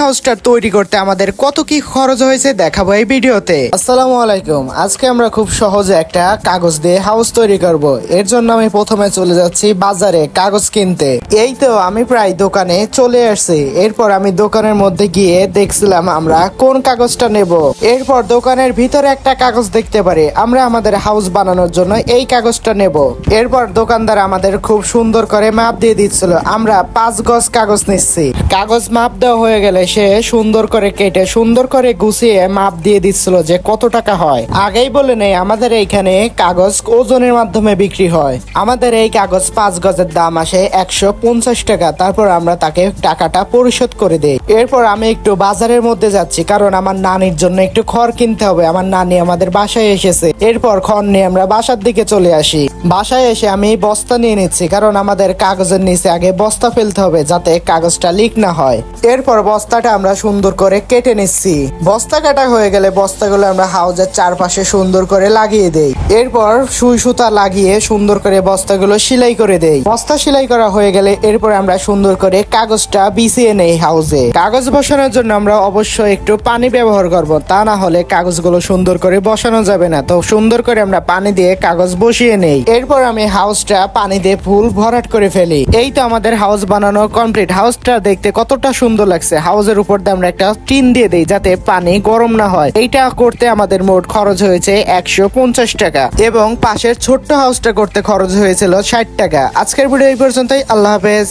হাউসটা তৈরি করতে আমাদের কত কি খরচ হয়েছে দেখাবো এই ভিডিওতে। আসসালামু আলাইকুম। আজকে আমরা খুব সহজে একটা কাগজ দিয়ে হাউস তৈরি করব। এর জন্য আমি প্রথমে চলে যাচ্ছি বাজারে কাগজ কিনতে। এই তো আমি প্রায় দোকানে চলে আসছি। এরপর আমি দোকানের মধ্যে গিয়ে দেখছিলাম আমরা কোন কাগজটা নেব। এরপর দোকানের ভিতরে একটা কাগজ দেখতে পারি, আমরা আমাদের হাউস বানানোর জন্য এই কাগজটা নেব। এরপর দোকানদার আমাদের খুব সুন্দর করে মাপ দিয়ে দিচ্ছিল। আমরা 5 গজ কাগজ নিচ্ছি। কাগজ মাপ দেওয়া হয়ে গেলে সে সুন্দর করে কেটে সুন্দর করে গুছিয়ে মাপ দিয়ে দিচ্ছিল যে কত টাকা হয়। আগেই বলে নেই আমাদের এইখানে কাগজ ওজনের মাধ্যমে বিক্রি হয়। আমাদের এই কাগজ 5 গজের দাম আসে 150 টাকা। তারপর আমরা তাকে টাকাটা পরিশোধ করে দেই। এরপর আমি একটু বাজারের মধ্যে যাচ্ছি, কারণ আমার নানির জন্য একটু খড় কিনতে হবে। আমার নানি আমাদের বাসায় এসেছে। এরপর খড় নিয়ে আমরা বাসার দিকে চলে আসি। বাসায় এসে আমি বস্তা নিয়ে নিচ্ছি, কারণ আমাদের কাগজের নিচে আগে বস্তা ফেলতে হবে যাতে কাগজটা লিক না হয়। এরপর বস্তাটা আমরা সুন্দর করে কেটে নিচ্ছি। বস্তা কাটা হয়ে গেলে বস্তাগুলো আমরা হাউজের চারপাশে সুন্দর করে লাগিয়ে দেই। এরপর সুই সুতা লাগিয়ে সুন্দর করে বস্তাগুলো সেলাই করে দেই। বস্তা সেলাই করা হয়ে গেলে এরপর আমরা সুন্দর করে কাগজটা বিছিয়ে নেই হাউজে। কাগজ বসানোর জন্য আমরা অবশ্যই একটু পানি ব্যবহার করব, তা না হলে কাগজগুলো সুন্দর করে বসানো যাবে না। তো সুন্দর করে আমরা পানি দিয়ে কাগজ বসিয়ে নেই। এরপর আমি হাউসটা পানি দিয়ে ফুল ভরাট করে ফেলি। এই তো আমাদের হাউস বানানো কমপ্লিট। হাউসটা দেখতে কতটা সুন্দর লাগছে। হাউসের উপর দিয়ে আমরা একটা টিন দিয়ে দেই যাতে পানি গরম না হয়। এইটা করতে আমাদের মোট খরচ হয়েছে 150 টাকা এবং পাশের ছোট্ট হাউসটা করতে খরচ হয়েছিল 60 টাকা। আজকের ভিডিও এই পর্যন্তই। আল্লাহ হাফেজ।